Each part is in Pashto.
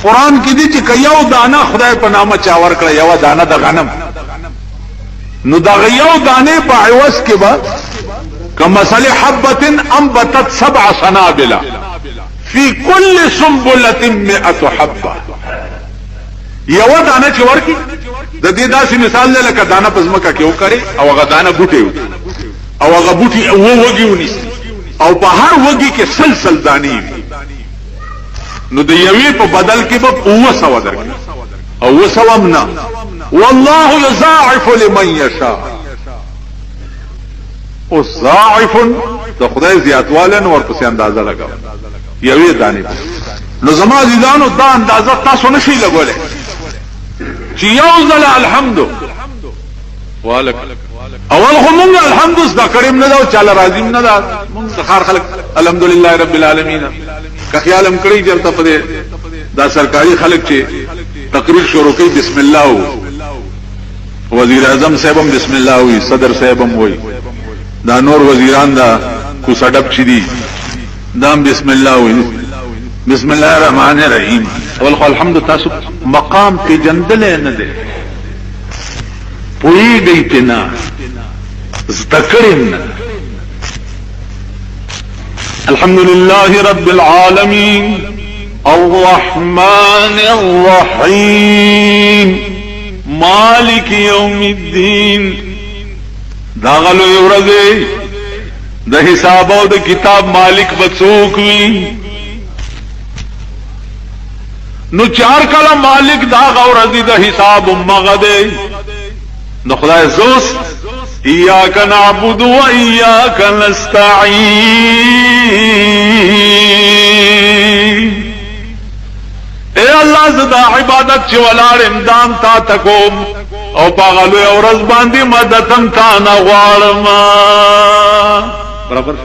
قرآن کې دي چې یو دانه خدای په نامه چا ورکړه یو دانه د غنم نو دا یو دانه په عوض کې به کمثل حبة انبتت 7 سنابل فی کل سنبلة 100 حبة یو دانه چې ورکی د دې داسې مثال دی لکه دانه په ځمکه کې وکړي او هغه دانه بوټي او هغه بوټي وږي ونیسي او په هر وږي کې سلسل دانی وي نو د یوې په بدل کې به 200 درکړي او 200 نه والله یضاعف لمن یشاء او ضاعف د خدای زیاتواله نو ورپسې اندازه لګاو یوې دانی نو زما عزیزانو دا اندازه تاسو نشئ لګولای چې یو ځل الحمد والک اول خو مونږ الحمد زده کړم نه دا چاله راځم نه دا مونږ خار خلک الحمدلله رب العالمین که خیالم کړی چې په دا سرکاري خلک چې تقریر شروع کوي بسم الله وزیر اعظم صاحبم بسم الله وی صدر صاحبم وی دا نور وزیران دا کو سډب چي دي دام بسم الله وی بسم الله الرحمن الرحیم اول خو الحمد تاسو مقام په جندل نه ده پوری گئی تنا ذکرن الحمد لله رب العالمين الرحمن الرحيم مالك يوم الدين دا غلو ورځي د حساب او د کتاب مالک بڅوک وي نو چار کله مالک دا غورځي د حساب مغده نو خدای زوس ایاک نعبد و ایاک نستعین اے اللہ زدا عبادت چی ولار امدام تا تکوم او پاغلو او رز باندی مدتم تا نغوارما برابر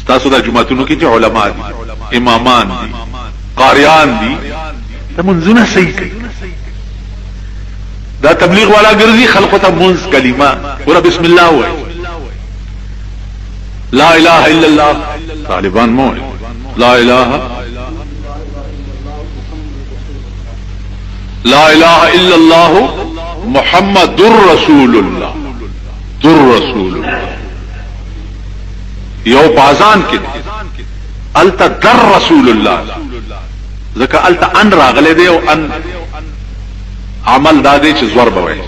ستاسو دا جماعتونو کی چی علماء دی امامان دی قاریان دی دا منزونه صحیح کئی دا تبلیغ والا ګرځي خلقو ته منز کلمه ور بسم الله وای لا اله الا الله طالبان مو لا اله الا الله محمد رسول الله رسول الله یو بازان کې التا در رسول الله ځکه التا ان راغله دی او ان عمل دادې چې زور بوي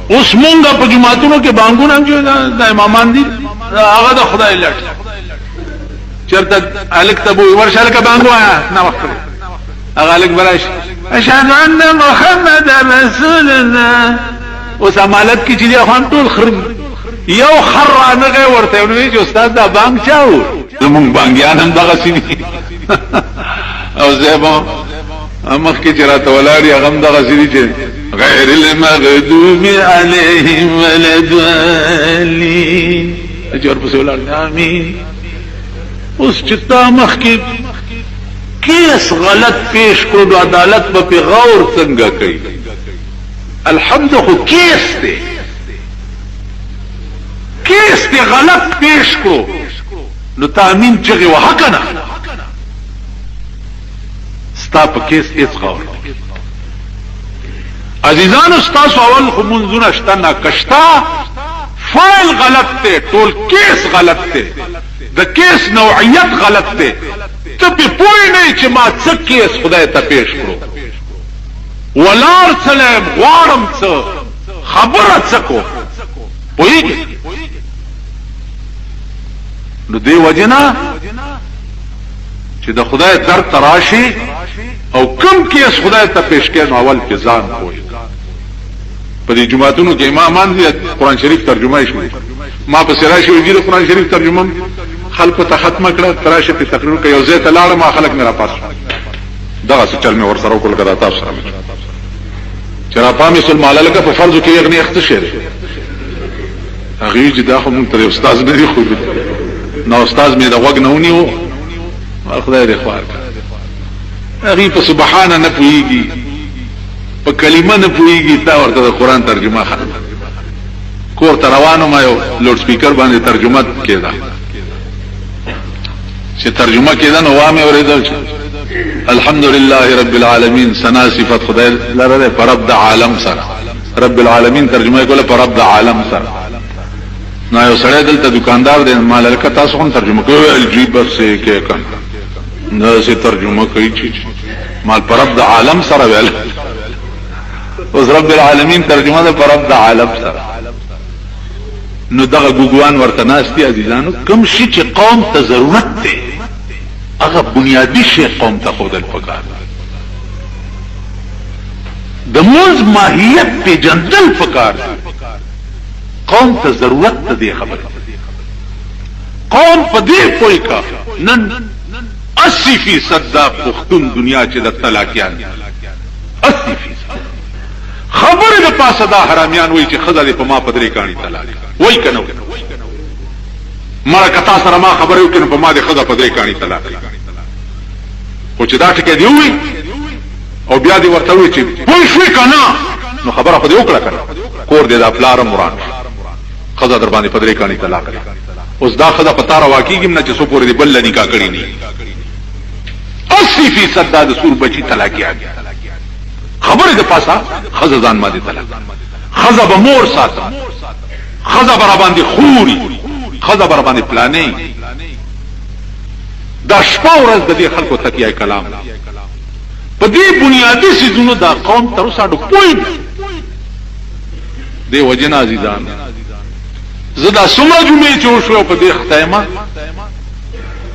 اوس مونږه په جماعتونو کې بانګونه جو د امامان دي هغه د خدای لټ چرته الک تبو ورشل کا بانګو نه وخت هغه الک براش اشهد ان محمد رسول الله اوس عملت کې چې خوان ټول خرب یو خرانه ورته ونوي چې استاد دا بانګ چاو زمونږ بانګیان هم دغه سینې او زبا امخ کې چرته ولاري غم دغه سینې چې غیر المغضوب علیهم ولا الضالین اجر په ولار امين اوس چې تا مخ کې کیس غلط پیش کړو عدالت په غور څنګه کوي الحمد خو کیس دی غلط پیش کړو نو تامین چغه وحکنه ستا په کیس هیڅ غور عزیزان استاسو اول خو منځونه شته نه کشتا فایل غلط ته ټول کیس غلط ته د کیس نوعیت غلط ته ته په پوی نه چې ما څه کیس خدای ته پیش کړو ولار سلام غوارم څه خبره څه کو پویږي نو دی وجنا چې د خدای در تراشي او کم کیس خدای ته پیش کړي نو اول په ځان کوی په دې جمعهتونو کې امامان دي قرآن شریف ترجمه شي ما په سره شي ویل قرآن شریف ترجمه خلق ته ختمه کړه تراشه په تقریر کې یو ځای ته لاړم خلک مې را پاس دغه څه چل مې ور سره وکړ کړه تاسو سره چې را پامې سل مال لکه په فرض کې یغني اختصار هغه چې دا خو مونږ ته استاد نه دی خو نو استاد مې دا وګ نه ونیو خدای دې خوار هغه په سبحان نه پويږي په کلمه نه پويږي تا ورته د قران ترجمه خاطر کور ته روانو ما یو لوډ سپیکر باندې ترجمه کېده چې ترجمه کېده نو وامه اوریدل چې الحمد لله رب العالمین ثنا صفت خدای لره پر رب د عالم سره رب العالمین ترجمه کوله پر رب د عالم سره نو یو سره دلته دکاندار دی مال لکه تاسو هم ترجمه کوئ الجیب سے کې کم نو سي ترجمه کوي چې مال پر رب د عالم سره ویل اوس رب العالمین ترجمه ده پر رب د عالم سره نو دغه ګوګوان ورته ناشتي عزیزانو کوم شي چې قوم ته ضرورت دی هغه بنیادی شی قوم ته خودل پکار د موز ماهیت په جندل پکار قوم ته ضرورت ته دی خبره قوم په دې پوي کا نن 80% دا پختون دنیا چې د طلاقيان 80% خبره د پاسه دا حرامیان وای چې خزه په ما پدری کانی طلاق وای کنه مړه کتا سره ما خبره وکړه په ما د خزه پدری کانی طلاق خو چې دا ټکی دی وای او بیا دی ورته وای چې وای شو کنه نو خبره خو دی وکړه کنه کور دې د خپل مراد خزه در باندې پدری کانی طلاق اوس دا خزه پتا را واقعي نه چې سو پورې دی بل نکاح کړی نه 80% دا د سور بچی طلاقيان خبره د پاسه خزه ځان ما دي طلاق خزه به مور ساتم خزه بر باندې خوري خزه بر باندې پلانې دا شپه ورځ د دې خلکو تکیه کلام په دې بنیادی سيزونو دا قوم تر اوسه ډو پوینټ دی وجنا عزیزان زدا سمره جمعې چې شو په دې ختمه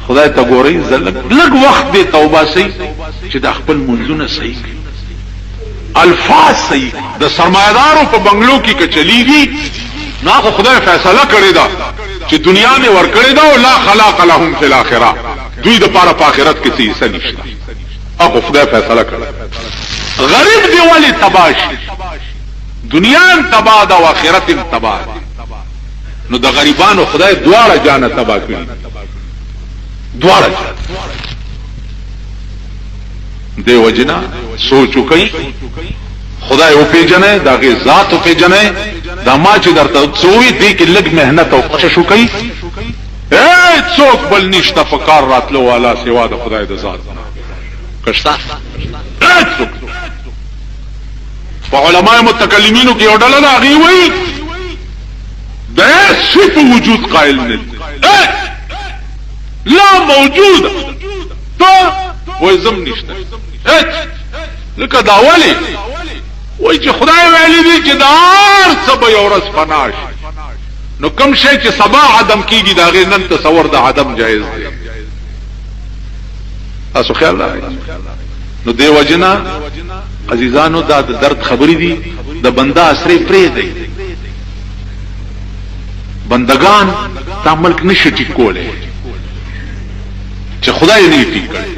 خدای ته ګوري لږ وخت دی توبه سي چې د خپل منځونه صحیح الفاظ صحیح د سرمایدارو په بنگلو کې کچلیږي نو خدای فیصله کړی دا چې دنیا میں ور کړی دا او لا خلاق لهم فی الاخره دوی د پاره په آخرت کې څه حصہ نشته هغه خدای فیصله کړی غریب دی والی تباش دنیا تباہ دا او آخرت تباہ نو د غریبانو خدای دواړه جان تباہ کړی دواړه دی وجنا سوچو کوي خدای او پیجنې داغه ذات او پیجنې دا ما چې درته څوې دی کې لګ مهنت او کوشش وکړي اے څوک بل نشته په کار راتلو والا سوا د خدای د ذات کښتا په علماء متکلمینو کې اورل دا غي وای د صف وجود قائل نه لا موجود تو وای زم نشته لکه دا ولی وای چې خدای ویلی دی چې دار سبا یو ورځ فناش نو کوم شی چې سبا عدم کیږي دا غیر نن تصور د عدم جایز دی تاسو خیال راځي نو دی وجنا عزیزانو دا د درد خبرې دي د بندا اسره پرې دی بندگان تا ملک نشي ټیکوله چې خدای نه ټیک کړي